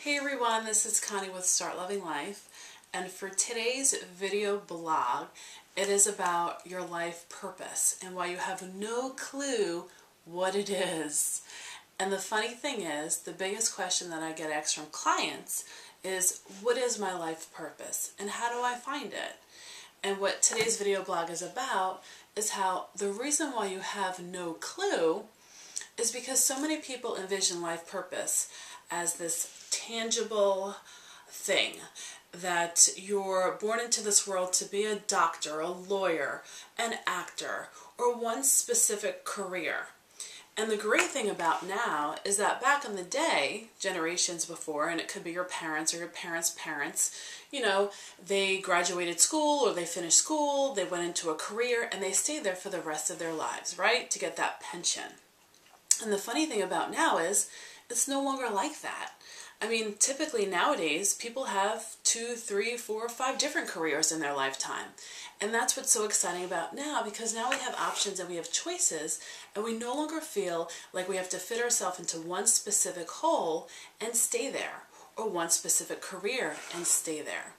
Hey everyone, this is Connie with Start Loving Life, and for today's video blog, it is about your life purpose and why you have no clue what it is. And the funny thing is, the biggest question that I get asked from clients is, what is my life purpose and how do I find it? And what today's video blog is about is how the reason why you have no clue is because so many people envision life purpose as this tangible thing, that you're born into this world to be a doctor, a lawyer, an actor, or one specific career. And the great thing about now is that back in the day, generations before, and it could be your parents or your parents' parents, they graduated school or they finished school, they went into a career, and they stayed there for the rest of their lives, right? To get that pension. And the funny thing about now is, it's no longer like that. I mean, typically nowadays, people have 2, 3, 4, 5 different careers in their lifetime. And that's what's so exciting about now, because now we have options and we have choices, and we no longer feel like we have to fit ourselves into one specific hole and stay there, or one specific career and stay there.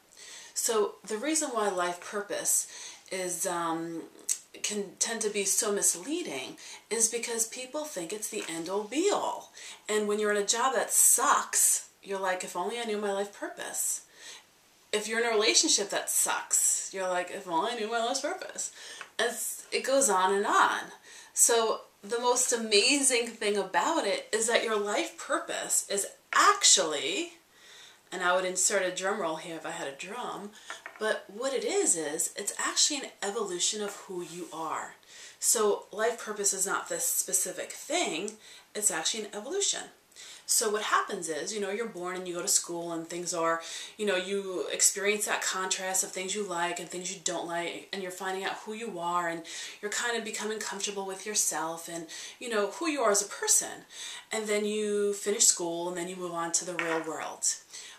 So the reason why life purpose is can tend to be so misleading is because people think it's the end-all be-all. And when you're in a job that sucks, you're like, if only I knew my life purpose. If you're in a relationship that sucks, you're like, if only I knew my life purpose. And it goes on and on. So the most amazing thing about it is that your life purpose is actually, and I would insert a drum roll here if I had a drum, but what it is it's actually an evolution of who you are. So life purpose is not this specific thing, it's actually an evolution. So what happens is, you're born and you go to school and things are, you experience that contrast of things you like and things you don't like, and you're finding out who you are, and you're kind of becoming comfortable with yourself and, who you are as a person. And then you finish school and then you move on to the real world.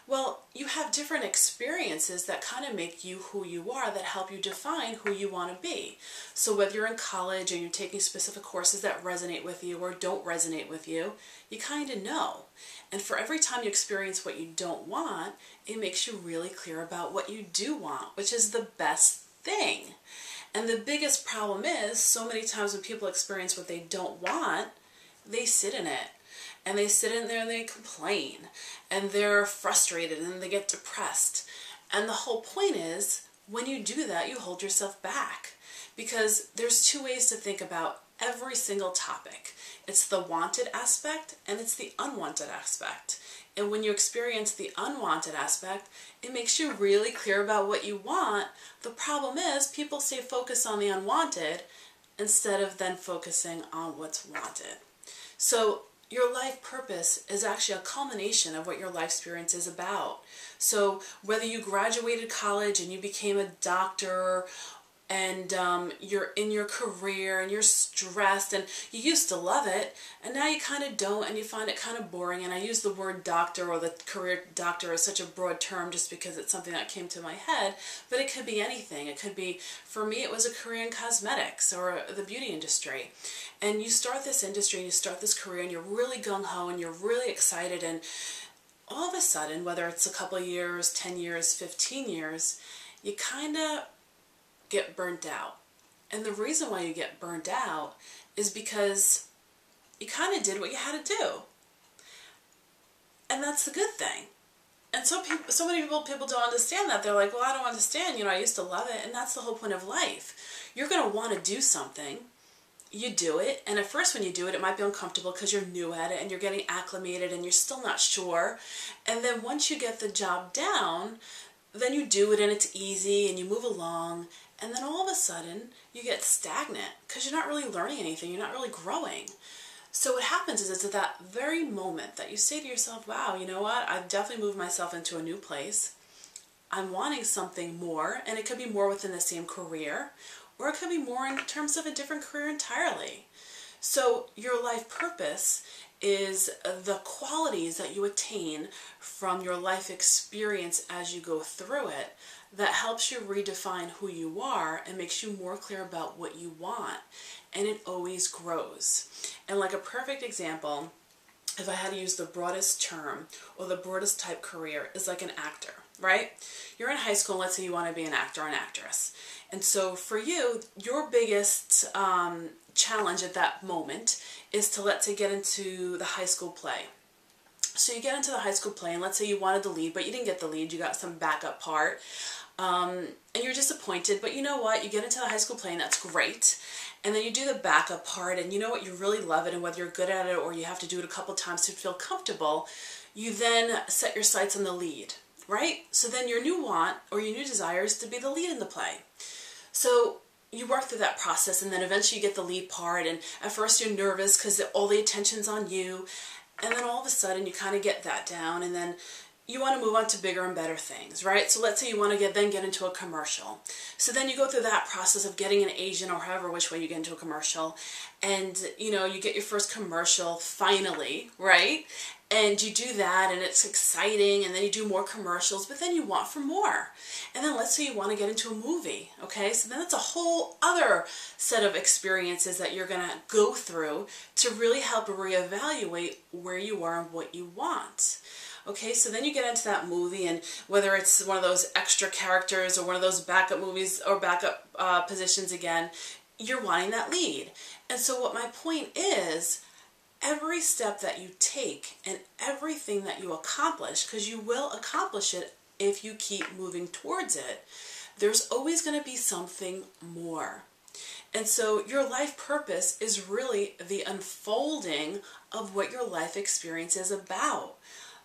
Well, you have different experiences that kind of make you who you are, that help you define who you want to be. So whether you're in college and you're taking specific courses that resonate with you or don't resonate with you, you kind of know. And for every time you experience what you don't want, it makes you really clear about what you do want, which is the best thing. And the biggest problem is, so many times when people experience what they don't want, they sit in it. And they sit in there and they complain, and they're frustrated, and they get depressed. And the whole point is, when you do that, you hold yourself back. Because there's 2 ways to think about every single topic. It's the wanted aspect, and it's the unwanted aspect. And when you experience the unwanted aspect, it makes you really clear about what you want. The problem is, people stay focused on the unwanted, instead of then focusing on what's wanted. So your life purpose is actually a culmination of what your life experience is about. So whether you graduated college and you became a doctor, and you're in your career and you're stressed and you used to love it and now you kind of don't and you find it kind of boring, and I use the word doctor or the career doctor as such a broad term just because it's something that came to my head, but it could be anything. It could be, for me, it was a career in cosmetics or the beauty industry. And you start this industry and you start this career and you're really gung-ho and you're really excited, and all of a sudden, whether it's a couple of years, 10 years, 15 years, you kind of get burnt out. And the reason why you get burnt out is because you kind of did what you had to do. And that's the good thing. And so many people don't understand that. They're like, well, I don't understand. I used to love it. And that's the whole point of life. You're going to want to do something. You do it, and at first when you do it, it might be uncomfortable because you're new at it and you're getting acclimated and you're still not sure. And then once you get the job down, then you do it and it's easy and you move along, and then all of a sudden you get stagnant because you're not really learning anything, you're not really growing. So what happens is, it's at that very moment that you say to yourself, wow, you know what, I've definitely moved myself into a new place. I'm wanting something more, and it could be more within the same career, or it could be more in terms of a different career entirely. So your life purpose is the qualities that you attain from your life experience as you go through it that helps you redefine who you are and makes you more clear about what you want. And it always grows. And like a perfect example if I had to use the broadest term or the broadest type career, is like an actor, right? You're in high school, and let's say you want to be an actor or an actress. And so for you, your biggest challenge at that moment is to, let's say, get into the high school play. So you get into the high school play, and let's say you wanted the lead, but you didn't get the lead, you got some backup part, and you're disappointed, but you know what, you get into the high school play, and that's great. And then you do the backup part, and you know what, you really love it, and whether you're good at it or you have to do it a couple times to feel comfortable, you then set your sights on the lead, right? So then your new want or your new desire is to be the lead in the play. So you work through that process, and then eventually you get the lead part, and at first you're nervous because all the attention's on you, and then all of a sudden you kind of get that down, and then you want to move on to bigger and better things, right? So let's say you want to then get into a commercial. So then you go through that process of getting an agent, or however which way you get into a commercial, and you know, you get your first commercial finally, right? And you do that, and it's exciting, and then you do more commercials, but then you want for more. And then let's say you want to get into a movie, okay? So then it's a whole other set of experiences that you're going to go through to really help reevaluate where you are and what you want. Okay, so then you get into that movie, and whether it's one of those extra characters or one of those backup movies or backup positions again, you're wanting that lead. And so what my point is, every step that you take and everything that you accomplish, because you will accomplish it if you keep moving towards it, there's always going to be something more. And so your life purpose is really the unfolding of what your life experience is about.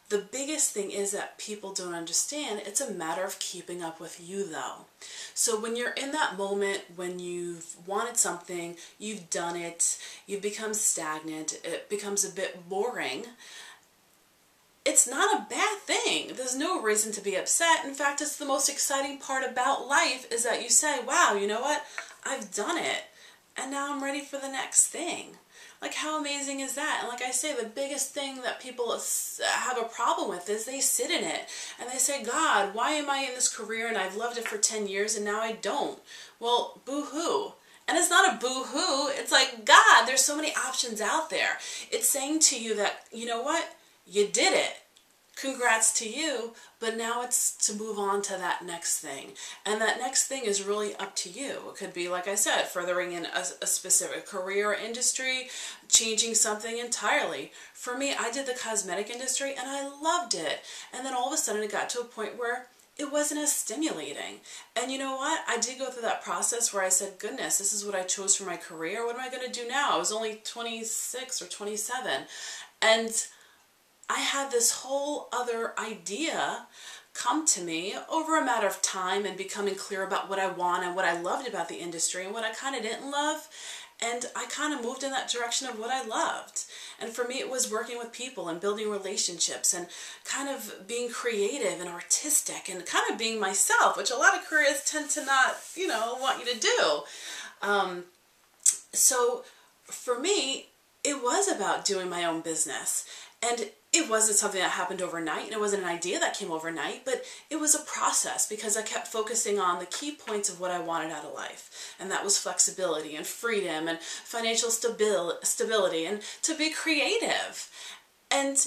The biggest thing is that people don't understand, it's a matter of keeping up with you though. So when you're in that moment, when you've wanted something, you've done it, you've become stagnant, it becomes a bit boring, it's not a bad thing. There's no reason to be upset. In fact, it's the most exciting part about life is that you say, wow, you know what? I've done it, and now I'm ready for the next thing. Like, how amazing is that? And like I say, the biggest thing that people have a problem with is they sit in it and they say, God, why am I in this career and I've loved it for 10 years and now I don't? Well, boo-hoo. And it's not a boo-hoo. It's like, God, there's so many options out there. It's saying to you that, you know what? You did it. Congrats to you, but now it's to move on to that next thing. And that next thing is really up to you. It could be, like I said, furthering in a specific career or industry, changing something entirely. For me, I did the cosmetic industry and I loved it. And then all of a sudden it got to a point where it wasn't as stimulating. And you know what? I did go through that process where I said, goodness, this is what I chose for my career. What am I going to do now? I was only 26 or 27. And I had this whole other idea come to me over a matter of time and becoming clear about what I want and what I loved about the industry and what I kind of didn't love. And I kind of moved in that direction of what I loved. And for me, it was working with people and building relationships and kind of being creative and artistic and kind of being myself, which a lot of careers tend to not, you know, want you to do. So for me, it was about doing my own business. And it wasn't something that happened overnight, and it wasn't an idea that came overnight, but it was a process because I kept focusing on the key points of what I wanted out of life. And that was flexibility and freedom and financial stability and to be creative. And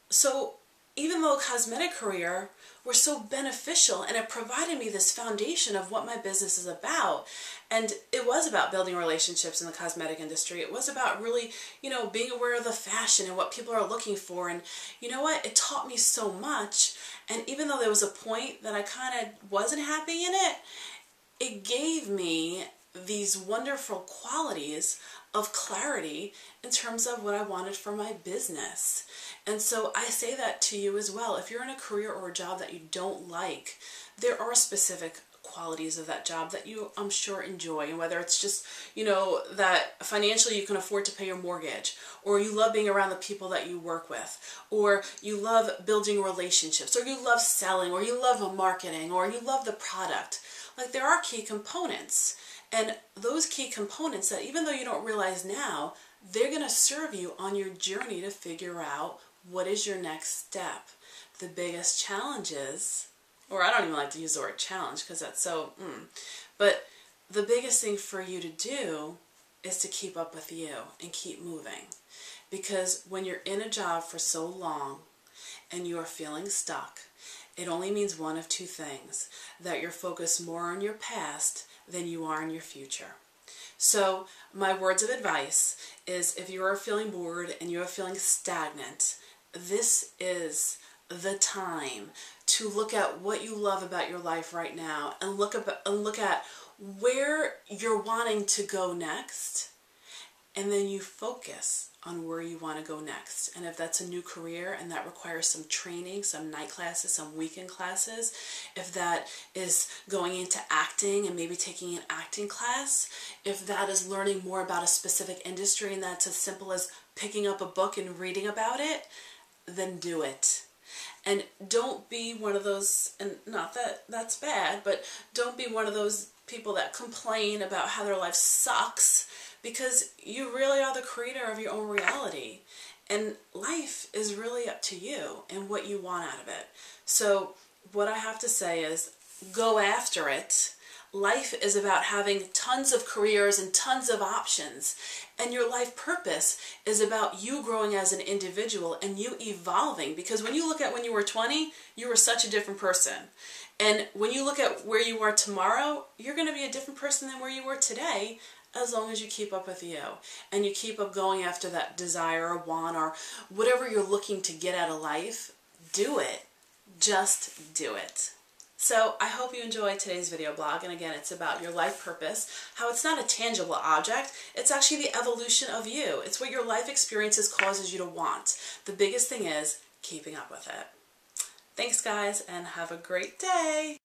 so even though a cosmetic career were so beneficial and it provided me this foundation of what my business is about, and it was about building relationships in the cosmetic industry. It was about really, you know, being aware of the fashion and what people are looking for. And you know what? It taught me so much. And even though there was a point that I kind of wasn't happy in it, it gave me these wonderful qualities of clarity in terms of what I wanted for my business. And so I say that to you as well. If you're in a career or a job that you don't like, there are specific qualities of that job that you, I'm sure, enjoy. And whether it's just, you know, that financially you can afford to pay your mortgage, or you love being around the people that you work with, or you love building relationships, or you love selling, or you love marketing, or you love the product. Like, there are key components. And those key components that even though you don't realize now, they're going to serve you on your journey to figure out what is your next step. The biggest challenges, or I don't even like to use the word challenge because that's so, but the biggest thing for you to do is to keep up with you and keep moving. Because when you're in a job for so long and you are feeling stuck, it only means one of two things: that you're focused more on your past than you are on your future. So my words of advice is, if you are feeling bored and you are feeling stagnant, this is the time to look at what you love about your life right now and look at where you're wanting to go next, and then you focus on where you want to go next. And if that's a new career and that requires some training, some night classes, some weekend classes, if that is going into acting and maybe taking an acting class, if that is learning more about a specific industry and that's as simple as picking up a book and reading about it, then do it. And don't be one of those, and not that that's bad, but don't be one of those people that complain about how their life sucks, because you really are the creator of your own reality. And life is really up to you and what you want out of it. So what I have to say is, go after it. Life is about having tons of careers and tons of options. And your life purpose is about you growing as an individual and you evolving. Because when you look at when you were 20, you were such a different person. And when you look at where you are tomorrow, you're going to be a different person than where you were today, as long as you keep up with you and you keep up going after that desire or want or whatever you're looking to get out of life. Do it. Just do it. So I hope you enjoyed today's video blog, and again, it's about your life purpose, how it's not a tangible object, it's actually the evolution of you. It's what your life experiences causes you to want. The biggest thing is keeping up with it. Thanks guys, and have a great day.